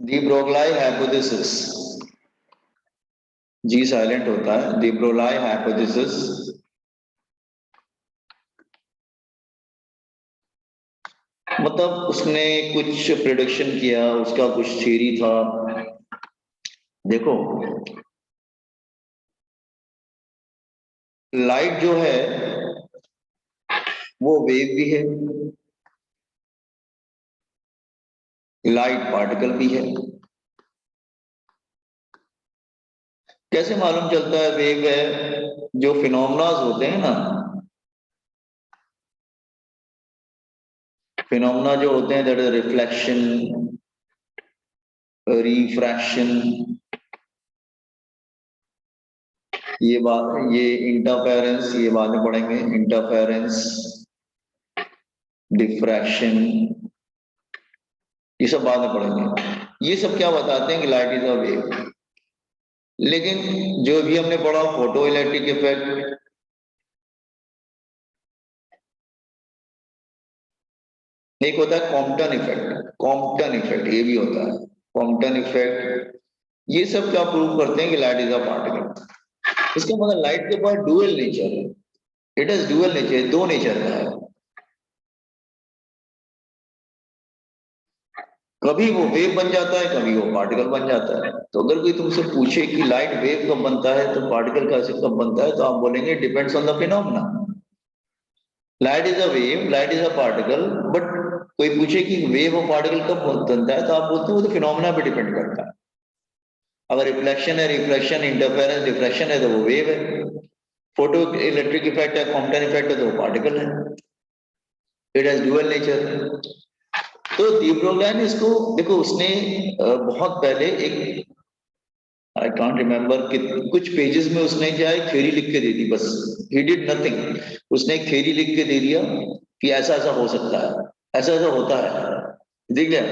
दी ब्रोगलाई hypothesis, जी silent होता है। दी ब्रोगलाई hypothesis मतलब उसने कुछ प्रिडिक्शन किया, उसका कुछ थ्योरी था। देखो लाइट जो है वो वेव भी है, लाइट पार्टिकल भी है। कैसे मालूम चलता है वेव है? जो फिनोमेनास होते हैं ना, फिनोमेना जो होते हैं, दैट इज रिफ्लेक्शन, रिफ्रैक्शन, ये इंटरफेरेंस, ये बाद में पढ़ेंगे। इंटरफेरेंस, डिफ्रैक्शन, ये सब बाद में पढ़ेंगे। ये सब क्या बताते हैं कि लाइट इज अ वेव। लेकिन जो भी हमने पढ़ा फोटो इलेक्ट्रिक इफेक्ट, एक होता है कॉम्पटन इफेक्ट, कॉम्पटन इफेक्ट ये भी होता है, कॉम्पटन इफेक्ट। ये सब क्या प्रूव करते हैं कि लाइट इज अ पार्टिकल। इसका मतलब लाइट के पास डुअल नेचर है, इट इज डुअल नेचर, दो नेचर का है। कभी वो वेव बन जाता है, कभी वो पार्टिकल बन जाता है। तो अगर कोई तुमसे पूछे कि लाइट वेव कब बनता है तो पार्टिकल कैसे कब बनता है, तो आप बोलेंगे depends on the phenomena. Light is a wave, light is a particle, but कोई पूछे कि वेव और पार्टिकल कब बनता है, तो आप बोलते हैं वो तो फिनोमेना पे डिपेंड करता है। अगर रिफ्लेक्शन है, रिफ्लेक्शन, इंटरफेरेंस, डिफ्रैक्शन है तो वो वेव है। फोटो इलेक्ट्रिक इफेक्ट है, कॉम्पटन इफेक्ट है तो वो पार्टिकल है। It has dual nature. तो डी ब्रोगली ने इसको, देखो उसने बहुत पहले एक, आई कांट रिमेम्बर कि कुछ पेजेस में उसने क्या है थ्योरी लिख के दे दी बस। He did nothing. उसने एक थ्योरी लिख के दे दिया कि ऐसा ऐसा हो सकता है, ऐसा ऐसा होता है, ठीक है।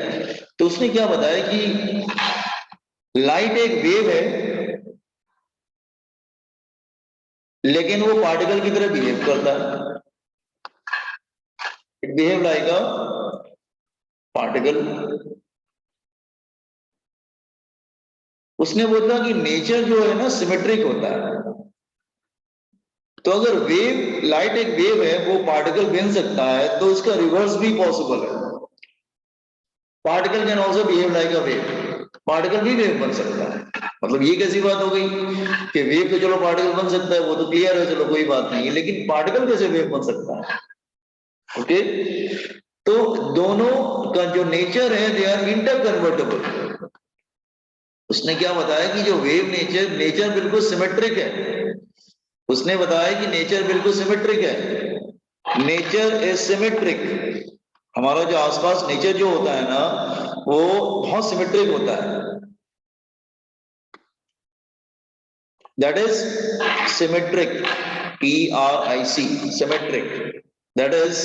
तो उसने क्या बताया कि लाइट एक वेव है, लेकिन वो पार्टिकल की तरह बिहेव करता है। It behave like a particle. उसने बोला कि नेचर जो है ना सिमेट्रिक होता है। तो अगर वेव, लाइट एक वेव है, वो पार्टिकल बन सकता है, तो उसका रिवर्स भी पॉसिबल है। Particle can also behave like a wave, particle भी वेव बन सकता है। मतलब ये कैसी बात हो गई कि वेव तो चलो पार्टिकल बन सकता है, वो तो क्लियर है, चलो कोई बात नहीं है, लेकिन पार्टिकल कैसे वेव बन सकता है? ओके। तो दोनों का जो नेचर है दे आर इंटर कन्वर्टेबल। उसने क्या बताया कि जो वेव नेचर, नेचर बिल्कुल सिमेट्रिक है। उसने बताया कि नेचर बिल्कुल सिमेट्रिक है, नेचर इज सिमेट्रिक। हमारा जो आसपास नेचर जो होता है ना, वो बहुत सिमेट्रिक होता है। That is symmetric, TRIC, symmetric. That is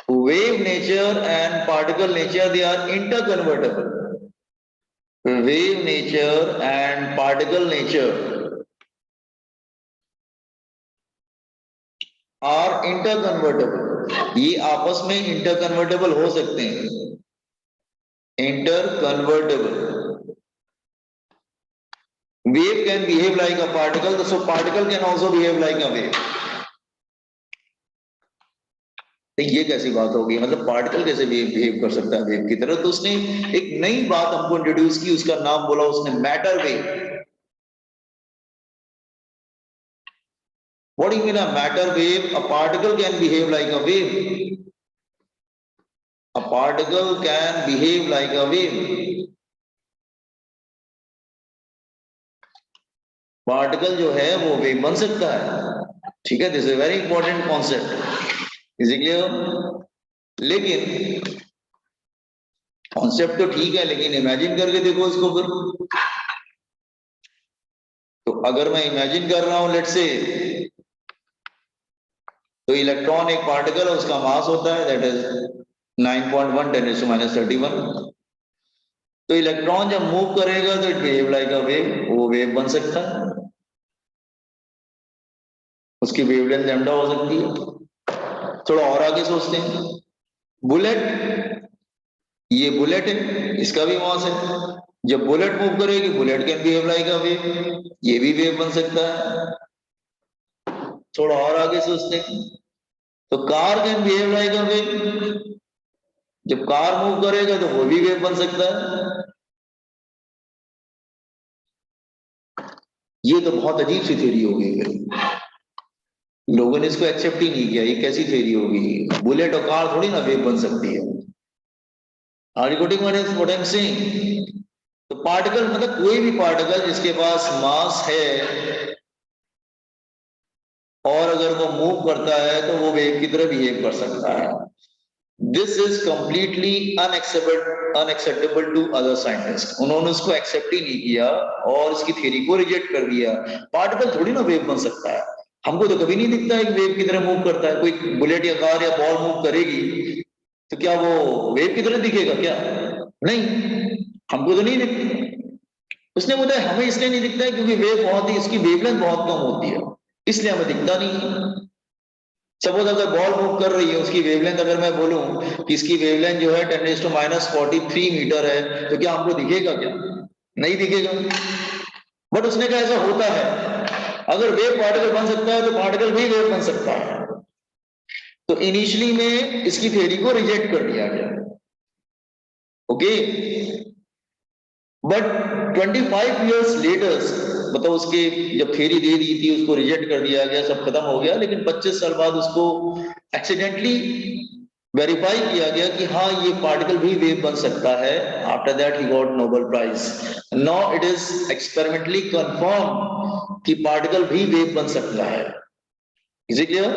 wave nature and particle nature, they are interconvertible. Wave nature and particle nature are interconvertible. ये आपस में interconvertible हो सकते हैं, interconvertible. Wave can behave like a particle, so particle can also behave like a wave. तो ये कैसी बात होगी, मतलब पार्टिकल कैसे बिहेव कर सकता है वेव की तरह? तो उसने एक नई बात हमको इंट्रोड्यूस की, उसका नाम बोला उसने matter wave. What do you mean a matter wave? A particle can behave like a wave. A particle can behave like a wave. Particle जो है वो वेव बन सकता है, ठीक है। This is very important concept, is it clear? लेकिन concept तो ठीक है, लेकिन इमेजिन करके देखो इसको फिर। तो अगर मैं इमेजिन कर रहा हूं लेट्स से, तो इलेक्ट्रॉन एक पार्टिकल है, उसका मास होता है दैट इज 9.1 10⁻31। तो इलेक्ट्रॉन जब मूव करेगा तो it behave like a wave, वो वेव बन सकता है। उसकी वेवलेंथ लैम्डा हो सकती है। थोड़ा और आगे सोचते हैं, बुलेट, ये बुलेट है, इसका भी मास है। जब बुलेट मूव करेगी, bullet can behave like a wave, ये भी वेव बन सकता है। थोड़ा और आगे सोचते हैं, तो car can behave like a wave, जब कार मूव करेगा तो वो भी वेव बन सकता है। ये तो बहुत अजीब सी थ्योरी हो गई फिर, लोगों ने इसको एक्सेप्ट ही नहीं किया। ये कैसी थ्योरी होगी, बुलेट और कार थोड़ी ना वेव बन सकती है। Are you getting what I am saying? तो पार्टिकल मतलब कोई भी पार्टिकल जिसके पास मास है और अगर वो मूव करता है तो वो वेव की तरह बिहेव कर सकता है। This is completely unacceptable to other scientist. उन्होंने उसको एक्सेप्ट ही नहीं किया और इसकी थ्योरी को रिजेक्ट कर दिया। पार्टिकल थोड़ी ना वेव बन सकता है, हमको तो कभी नहीं दिखता है कि वेव की तरह मूव करता है। कोई बुलेट या कार या बॉल मूव करेगी तो क्या वो वेव की तरह दिखेगा क्या? नहीं, हमको तो नहीं दिखती। उसने बोला हमें इसलिए नहीं दिखता है क्योंकि वेव बहुत ही, इसकी वेवलेंथ बहुत कम होती है, इसलिए हमें दिखता नहीं है। सपोज अगर बॉल मूव कर रही है, उसकी वेवलेंथ अगर मैं बोलूं कि इसकी वेवलेंथ जो है 10⁻⁻43 मीटर है, तो क्या हमको दिखेगा क्या? नहीं दिखेगा। बट उसने कहा ऐसा होता है, अगर वेव पार्टिकल बन सकता है तो पार्टिकल भी वेव बन सकता है। तो इनिशियली में इसकी थ्योरी को रिजेक्ट कर दिया गया। ओके, बट 25 इयर्स लेटर, मतलब उसके जब थ्योरी दे दी थी, उसको रिजेक्ट कर दिया गया, सब खत्म हो गया, लेकिन 25 साल बाद उसको एक्सीडेंटली वेरीफाई किया गया कि हाँ ये पार्टिकल भी वेव बन सकता है। After that he got Nobel prize. Now it is experimentally confirm कि पार्टिकल भी वेव बन सकता है। Is it clear?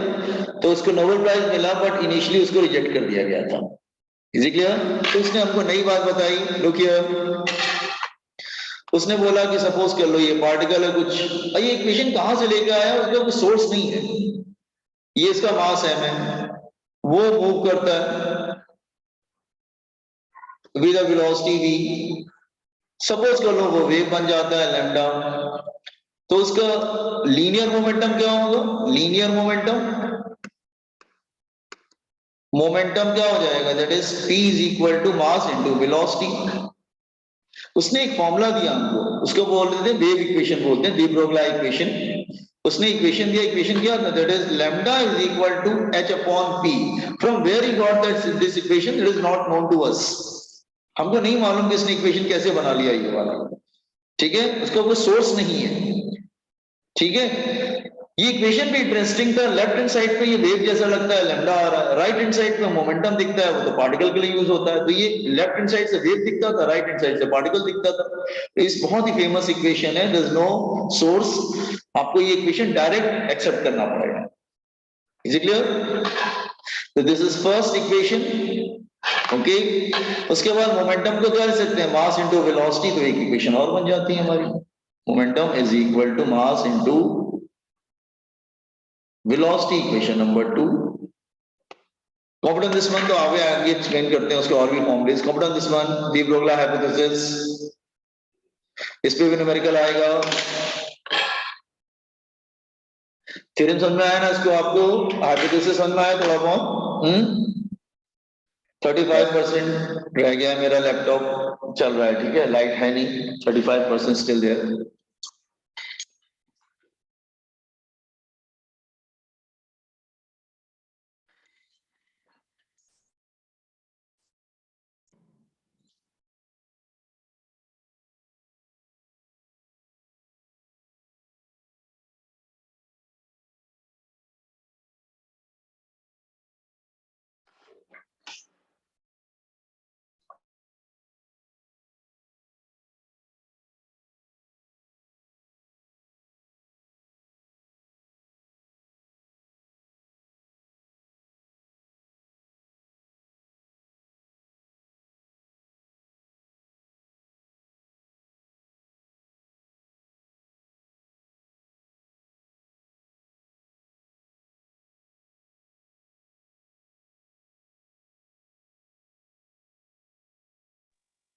तो उसको नोबेल प्राइज मिला, बट इनिशियली उसको रिजेक्ट कर दिया गया था। Is it clear? तो उसने हमको नई बात बताई। लुक हियर, उसने बोला कि सपोज कर लो ये पार्टिकल है कुछ, ये इक्वेशन कहां से लेके आया, उसका कोई सोर्स नहीं है। ये इसका मास है, वो मूव करता है with a velocity v. Suppose कर लो वो वेव बन जाता है लैम्डा, तो उसका लीनियर मोमेंटम क्या होगा? लीनियर मोमेंटम, मोमेंटम क्या हो जाएगा? That is p is equal to mass into velocity. उसने एक फॉर्मूला दिया हमको, उसको बोल रहे थे वेव इक्वेशन, बोलते हैं डी ब्रोगली इक्वेशन। उसने इक्वेशन दिया, इक्वेशन क्या था? That is lambda is equal to h upon p। From where he got that this equation, it is not known to us. हमको नहीं मालूम कि इसने इक्वेशन कैसे बना लिया ये वाला। ठीक है, उसका कोई सोर्स नहीं है। ठीक है, ये इक्वेशन भी इंटरेस्टिंग था। लेफ्ट हैंड साइड पे ये वेव जैसा लगता है, लैम्डा आ रहा है, राइट हैंड साइड पे मोमेंटम दिखता है, वो तो पार्टिकल के लिए यूज होता है। तो ये लेफ्ट हैंड साइड से वेव दिखता था, राइट हैंड साइड से पार्टिकल दिखता था। तो इस बहुत ही फेमस इक्वेशन है, देयर इज नो सोर्स। आपको ये इक्वेशन डायरेक्ट एक्सेप्ट करना पड़ेगा। Is it clear? तो this is first equation. Okay, उसके बाद मोमेंटम को क्या लिख सकते हैं? Mass into velocity. तो एक इक्वेशन और बन जाती है हमारी, momentum is equal to mass into velocity, equation number 2। Compute on this one तो आगे आगे एक्सप्लेन करते हैं उसके और भी formulas. Compute on this one, de Broglie hypothesis, इस पे भी न्यूमेरिकल आएगा। थ्योरम समझ में आया ना इसको आपको? हाइपोथेसिस समझ में आया थोड़ा बहुत? 35% रह गया है, मेरा लैपटॉप चल रहा है, ठीक है, लाइट है नहीं, 35% स्टिल देयर।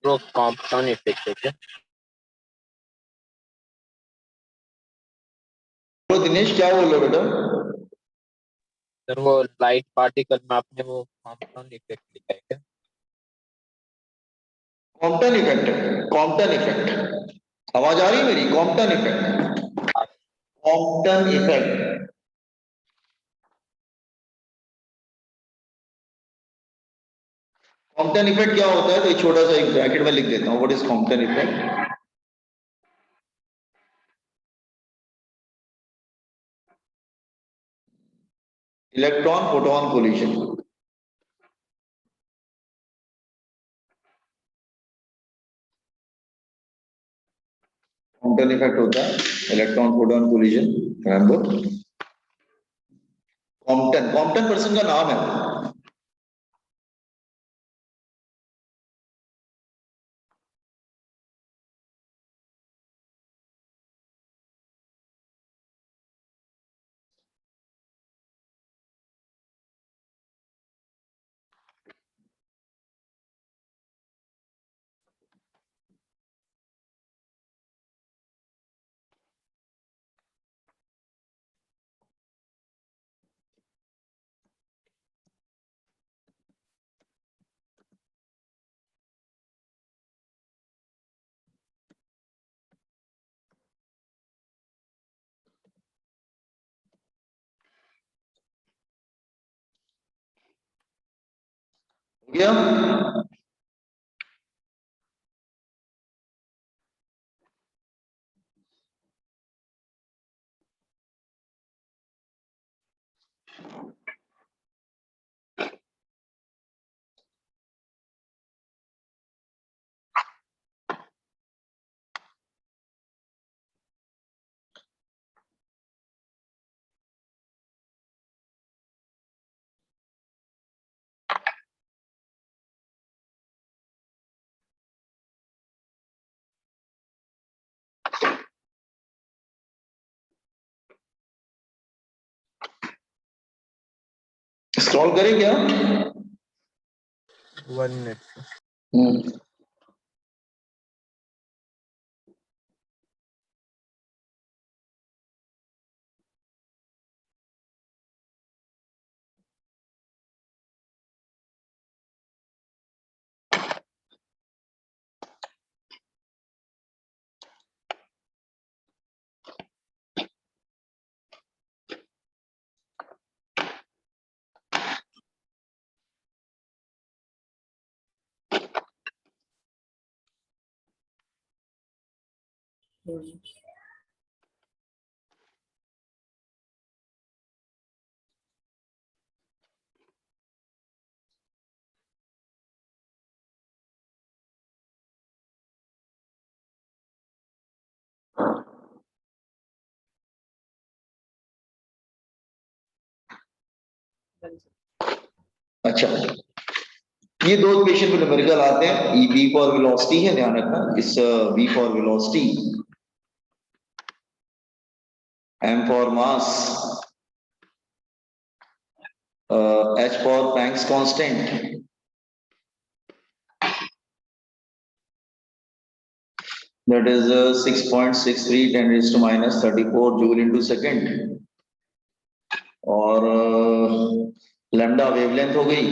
ब्रो कॉम्पटाउन इफेक्ट है क्या? तो दिनेश क्या बोल रहे हो बेटा? सर वो लाइट पार्टिकल में आपने वो कॉम्पटाउन इफेक्ट लिखा है क्या? Compton effect, Compton effect. आवाज आ रही है मेरी? Compton effect, Compton effect. Compton effect क्या होता है? तो एक छोटा सा एक ब्रैकेट में लिख देता हूं, what is Compton effect. Electron proton collision. Compton effect होता है electron proton collision. Remember, Compton, Compton person का नाम है। हो गया? स्क्रॉल करें क्या? 1 minute. हम्म। अच्छा, ये दो इक्वेशन पे न्यूमेरिकल आते हैं। ई बी फॉर वेलोसिटी है, ध्यान रखना। इस v for velocity, m for mass, h for Planck's constant, that is 6.63 10 raised to minus 34 joule into second। और लैम्डा वेवलेंथ हो गई।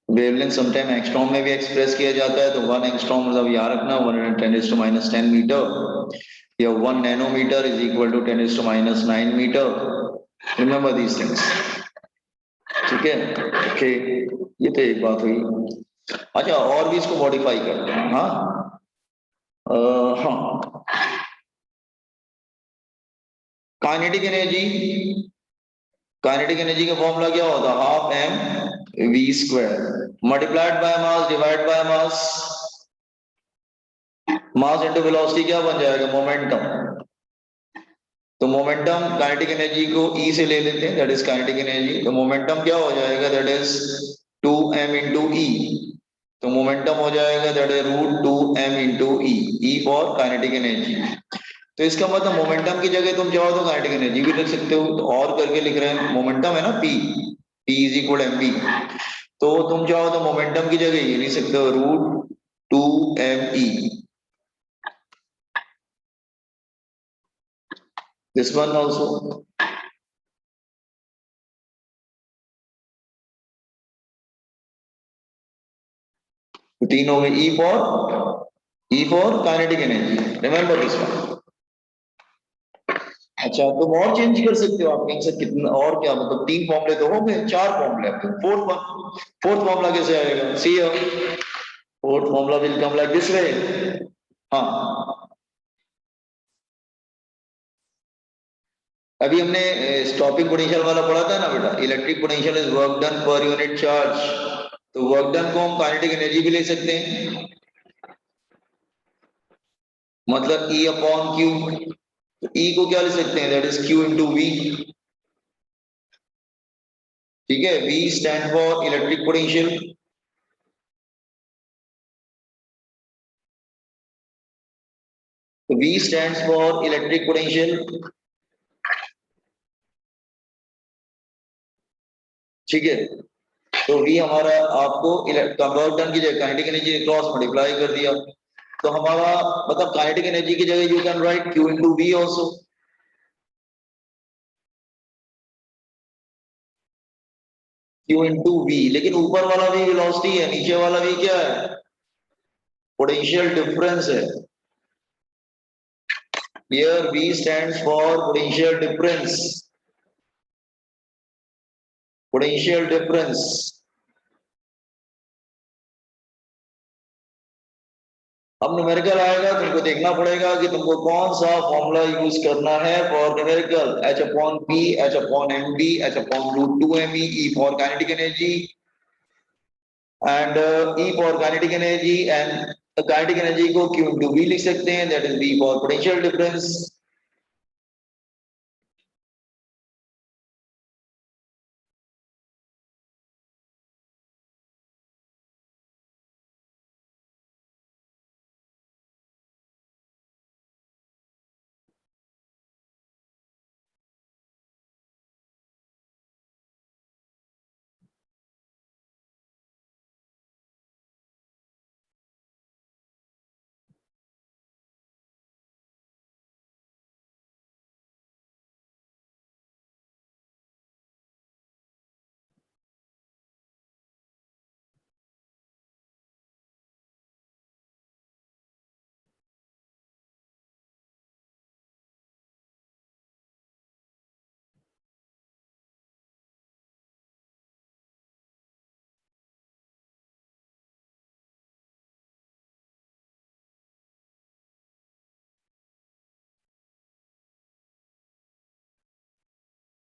वेवलेंथ समटाइम एंगस्ट्रॉम में भी एक्सप्रेस किया जाता है, तो 1 एंगस्ट्रॉम मतलब याद रखना 1 10 मीटर, या 1 nanometre is equal to 10 metre. Remember these things, ठीक है? ओके, ये तो एक बात हुई। अच्छा, और भी इसको मॉडिफाई करते हैं। हाँ, हाँ, काइनेटिक एनर्जी, काइनेटिक एनर्जी का फॉर्मूला क्या होता है? Half m v square multiplied by mass divide by mass. Mass into velocity क्या बन जाएगा? मोमेंटम। तो मोमेंटम, काइनेटिक एनर्जी को ई से ले लेते हैं, दैट इज काइनेटिक एनर्जी। तो मोमेंटम क्या हो जाएगा? दैट इज 2m इंटू ई। तो मोमेंटम हो जाएगा that is √2m into E, E for kinetic energy. तो इसका मतलब मोमेंटम की जगह तुम चाहो तो काइनेटिक एनर्जी भी लिख सकते हो। तो और करके लिख रहे हैं, मोमेंटम है ना p, p is equal m v. तो तुम चाहो तो मोमेंटम की जगह ये लिख सकते हो, √2m E. This one also. तो 3 हो गए। E for kinetic energy, remember this one. अच्छा, तुम और चेंज कर सकते हो, आप कहीं से कितना और क्या, मतलब 3 फॉर्मूले तो हो गए, 4 फॉर्मूले आपके। फोर्थ फॉर्मूला कैसे आएगा? See fourth formula will come like this way. हाँ, अभी हमने स्टॉपिंग पोटेंशियल वाला पढ़ा था ना बेटा, electric potential is work done per unit charge. तो वर्क डन को हम काइनेटिक एनर्जी भी ले सकते हैं, मतलब E अपॉन क्यू। तो E को क्या ले सकते हैं? That is Q into v. ठीक है, V stand for electric potential. तो V stands for electric potential. ठीक है, तो V हमारा आपको वर्क डन की जगह काइनेटिक एनर्जी क्रॉस मल्टीप्लाई कर दिया, तो हमारा मतलब काइनेटिक एनर्जी की जगह you can write Q into v also. Q into v, लेकिन ऊपर वाला भी वेलोसिटी है, नीचे वाला भी क्या है? पोटेंशियल डिफरेंस है। Here V stands for potential difference. Potential difference. अब न्यूमेरिकल आएगा, तुमको देखना पड़ेगा कि तुमको कौन सा फॉर्मूला यूज करना है for numerical. H upon P, H upon MD, H upon root 2 ME, E for kinetic energy and E for kinetic energy, and kinetic energy को Q इंटू V लिख सकते हैं, that is V for potential difference.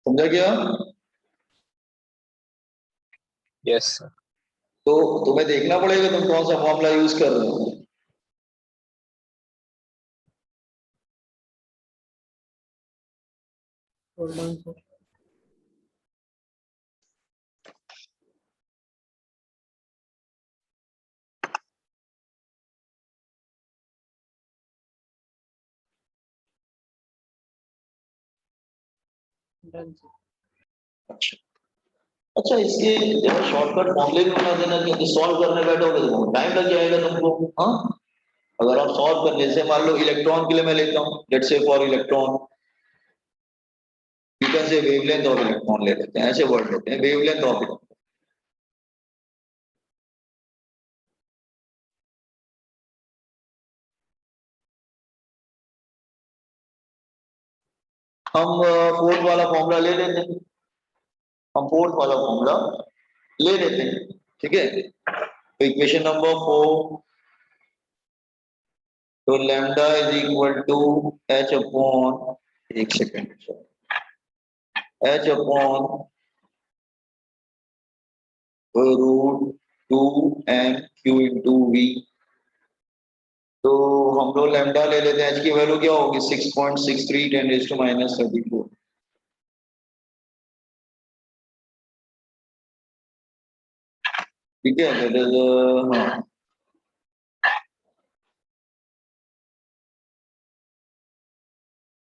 समझा क्या? Yes, sir. तो तुम्हें देखना पड़ेगा तुम कौन सा फॉर्मूला यूज कर रहे हो। Hold on, sir. Done, sir. अच्छा अच्छा, इसके शॉर्टकट फॉर्मूले भी बना देना, क्योंकि सॉल्व करने बैठोगे तो टाइम लग जाएगा तुमको। हाँ, अगर आप सॉल्व कर, जैसे मान लो इलेक्ट्रॉन के लिए मैं लेता हूँ, let's say for electron you can say wavelength of electron ले लेते हैं, ऐसे वर्ड लेते हैं, वेवलेंथ ऑफ इलेक्ट्रॉन। हम फोर्थ वाला फॉर्मूला ले लेते हैं, हम फोर्थ वाला फॉर्मूला ले लेते हैं। ठीक है, तो इक्वेशन नंबर 4, तो lambda is equal to h upon, एक second, h upon root 2 m Q into v. तो हम लोग लैम्डा ले लेते हैं, एच की वैल्यू क्या होगी? 6.63 10⁻34। ठीक है, दैट इज हाँ।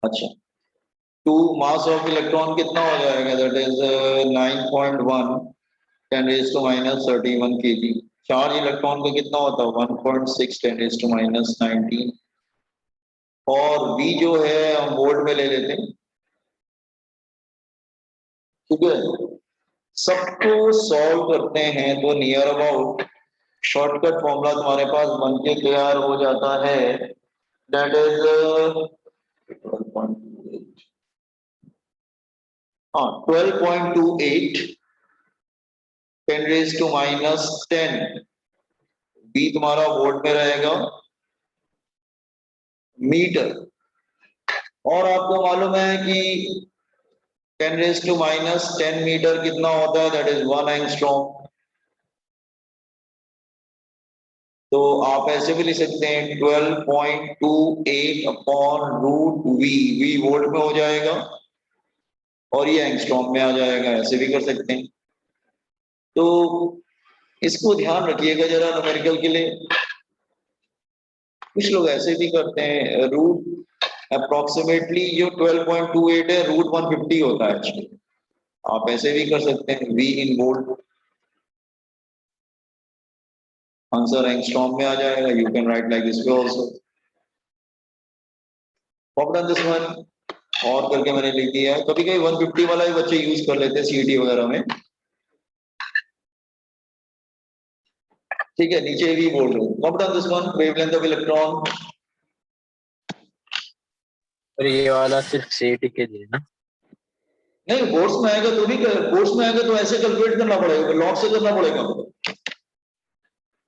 अच्छा, टू मास ऑफ इलेक्ट्रॉन कितना हो जाएगा? That is 9.1 10⁻31 kg। Charge electron का कितना होता है? 1.6 10⁻19। और V जो है हम वोल्ट में ले लेते हैं। ठीक है, सबको सॉल्व करते हैं तो नियर अबाउट शॉर्टकट फॉर्मूला तुम्हारे पास बन के तैयार हो जाता है, दैट इज 12.28, हाँ 12.28 10⁻⁻10 बी तुम्हारा वोल्ट में रहेगा मीटर, और आपको मालूम है कि 10⁻⁻10 मीटर कितना होता है, दैट इज 1 एंगस्ट्रॉम। तो आप ऐसे भी लिख सकते हैं 12.28 upon root v, v volt में हो जाएगा और ये एंगस्ट्रॉम में आ जाएगा, ऐसे भी कर सकते हैं। तो इसको ध्यान रखिएगा जरा न्यूमेरिकल के लिए। कुछ लोग ऐसे भी करते हैं, रूट अप्रोक्सीमेटली जो 12.28 है रूट 150 होता है एक्चुअली, आप ऐसे भी कर सकते हैं v in volt, answer angstrom में आ जाएगा। You can write like this way also. What done this one, और करके मैंने लिख दिया है। कभी कभी 150 वाला भी बच्चे यूज कर लेते हैं सीईटी वगैरह में, ठीक है, नीचे भी बोल रहे हूँ। What done this one, wavelength of electron. और ये वाला सिर्फ सीईटी के लिए ना? नहीं, बोर्ड्स में आएगा तो भी, बोर्ड्स में आएगा तो ऐसे कैलकुलेट करना पड़ेगा, लॉग से करना पड़ेगा।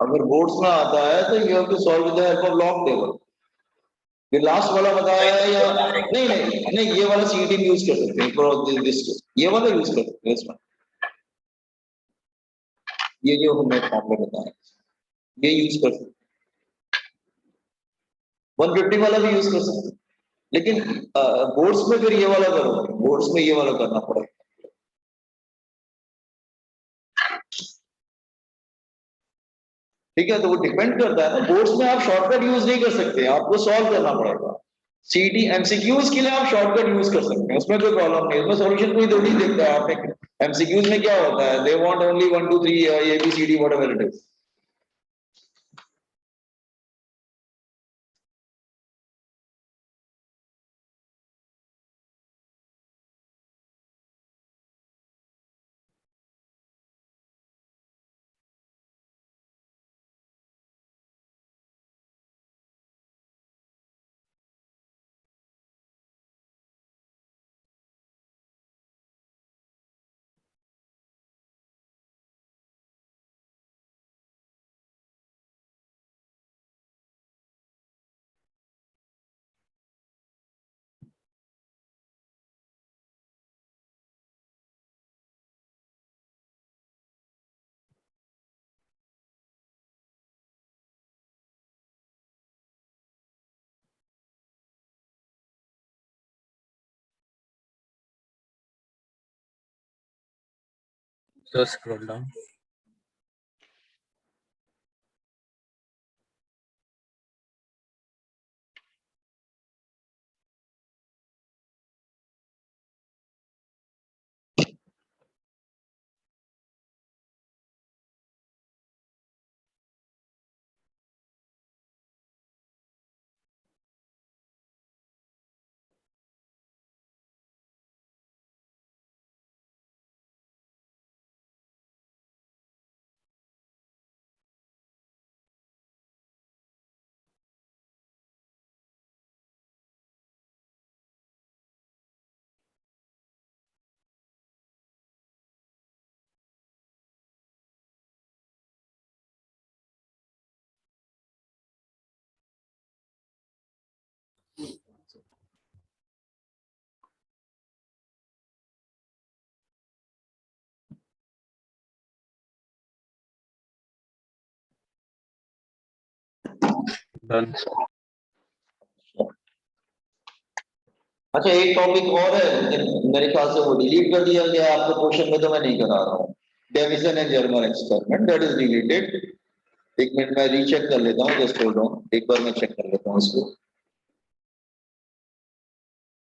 अगर बोर्ड्स में आता है तो you have to solve with the help of log table. ये लास्ट वाला बताया है या नहीं? नहीं नहीं, ये वाला सीईटी में यूज कर सकते हैं फॉर दिस, ये वाला यूज कर सकते हैं इसमें, ये जो हमने फॉर्मूला बताया ये यूज कर सकते हैं, 150 वाला भी यूज कर सकते हैं, लेकिन बोर्ड्स में फिर ये वाला करो, बोर्ड्स में ये वाला करना पड़ेगा। ठीक है, तो वो डिपेंड करता है ना, बोर्ड्स में आप शॉर्टकट यूज नहीं कर सकते, आपको सॉल्व करना पड़ेगा। सीटी एमसीक्यूज के लिए आप शॉर्टकट यूज कर सकते हैं, उसमें कोई प्रॉब्लम नहीं, उसमें सॉल्यूशन कोई थोड़ी देखता है। आपने एमसीक्यूज में क्या होता है, they want only 1 2 3 ABCD whatever it is. So scroll down. Done. अच्छा, एक टॉपिक और है, लेकिन मेरे ख्याल से वो डिलीट कर दिया गया आपके क्वेश्चन में, तो मैं नहीं करा रहा हूँ। Davisson and Germer experiment, that is deleted. एक मिनट मैं रीचेक कर लेता हूँ, जस्ट होल्ड ऑन, एक बार मैं चेक कर लेता हूँ इसको।